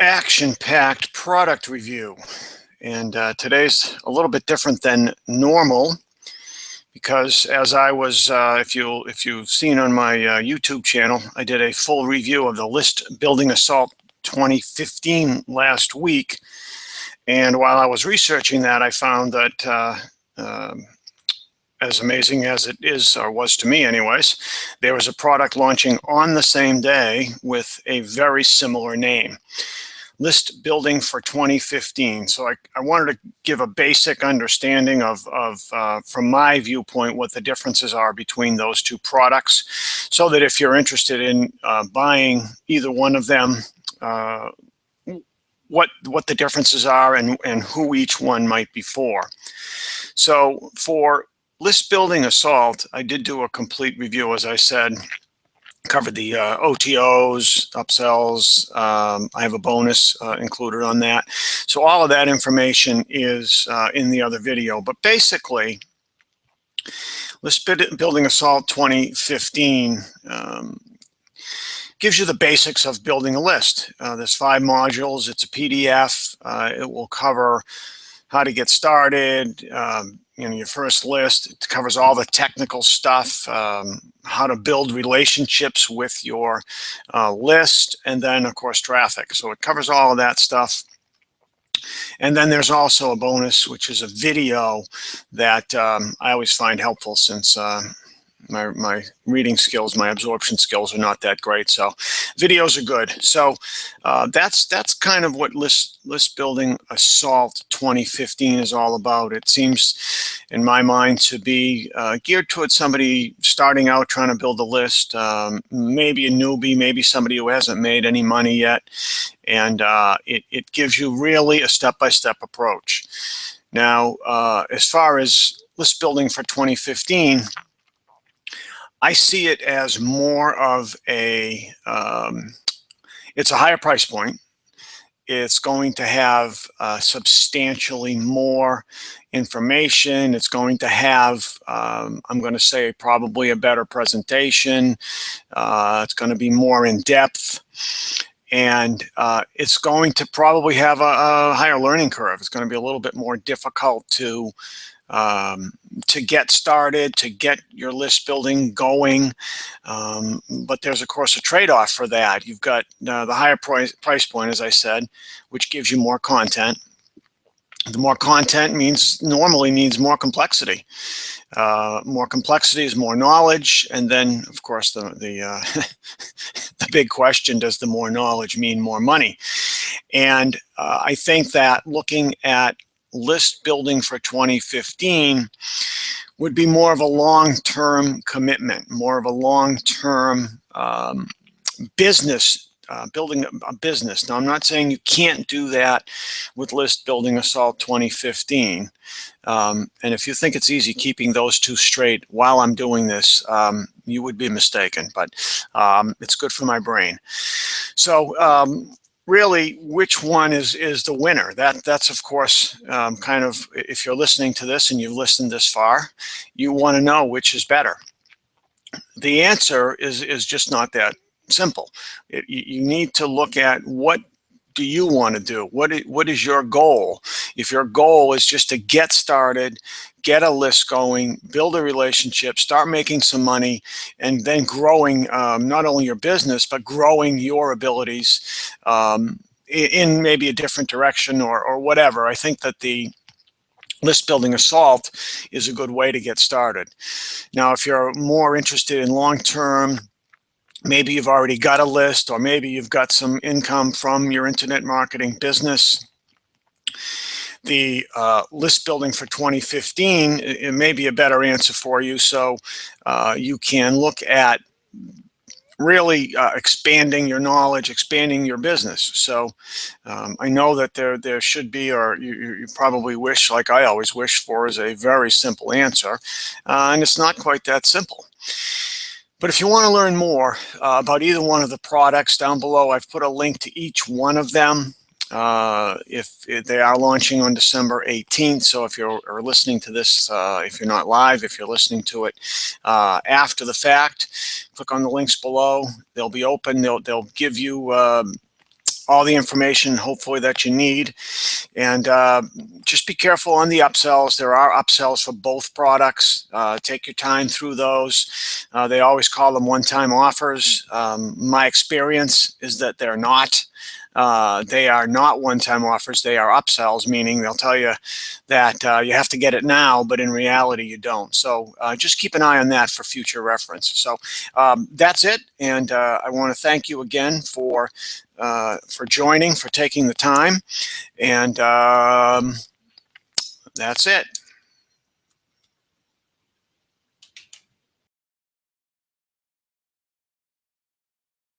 Action-packed product review. And today's a little bit different than normal because as I was, if you've seen on my YouTube channel, I did a full review of the List Building Assault 2015 last week. And while I was researching that, I found that as amazing as it is, or was to me anyways, there was a product launching on the same day with a very similar name. List Building for 2015. So I wanted to give a basic understanding of from my viewpoint, what the differences are between those two products, so that if you're interested in buying either one of them, what the differences are and who each one might be for. So for List Building Assault, I did do a complete review, as I said. Covered the OTOs, upsells. I have a bonus included on that. So all of that information is in the other video. But basically, List Building Assault 2015 gives you the basics of building a list. There's 5 modules. It's a PDF. It will cover how to get started, your first list. It covers all the technical stuff, how to build relationships with your list, and then, of course, traffic. So it covers all of that stuff. And then there's also a bonus, which is a video that I always find helpful, since my reading skills, my absorption skills are not that great. So videos are good. So that's kind of what List Building Assault 2015 is all about. It seems, in my mind, to be geared towards somebody starting out trying to build a list, maybe a newbie, maybe somebody who hasn't made any money yet. And it gives you really a step-by-step approach. Now, as far as List Building for 2015, I see it as more of a, it's a higher price point. It's going to have substantially more information. It's going to have, I'm going to say, probably a better presentation. It's going to be more in depth. And it's going to probably have a higher learning curve. It's going to be a little bit more difficult to get started, to get your list building going. But there's, of course, a trade-off for that. You've got the higher price point, as I said, which gives you more content. The more content normally means more complexity. More complexity is more knowledge, and then, of course, the the big question: does the more knowledge mean more money? And I think that looking at List Building for 2015 would be more of a long-term commitment, more of a long-term business. Building a business. Now, I'm not saying you can't do that with List Building Assault 2015. And if you think it's easy keeping those two straight while I'm doing this, you would be mistaken. But it's good for my brain. So really, which one is the winner? That's of course kind of, if you're listening to this and you've listened this far, you want to know which is better. The answer is just not that simple. You need to look at, what do you want to do? What is your goal? If your goal is just to get started, get a list going, build a relationship, start making some money, and then growing not only your business, but growing your abilities in maybe a different direction or whatever, I think that the List Building Assault is a good way to get started. Now, if you're more interested in long-term, maybe you've already got a list, or maybe you've got some income from your internet marketing business, the List Building for 2015, it may be a better answer for you. So you can look at really expanding your knowledge, expanding your business. So I know that there should be, or you probably wish, like I always wish for, is a very simple answer. And it's not quite that simple. But if you want to learn more about either one of the products, down below I've put a link to each one of them. If they are launching on December 18th, so if you're listening to this, if you're not live, if you're listening to it after the fact, click on the links below. They'll be open. They'll give you all the information, hopefully, that you need. And just be careful on the upsells. There are upsells for both products. Take your time through those. They always call them one-time offers. My experience is that they're not. They are not one-time offers. They are upsells, meaning they'll tell you that you have to get it now, but in reality you don't. So just keep an eye on that for future reference. So that's it, and I want to thank you again for joining, for taking the time, and that's it.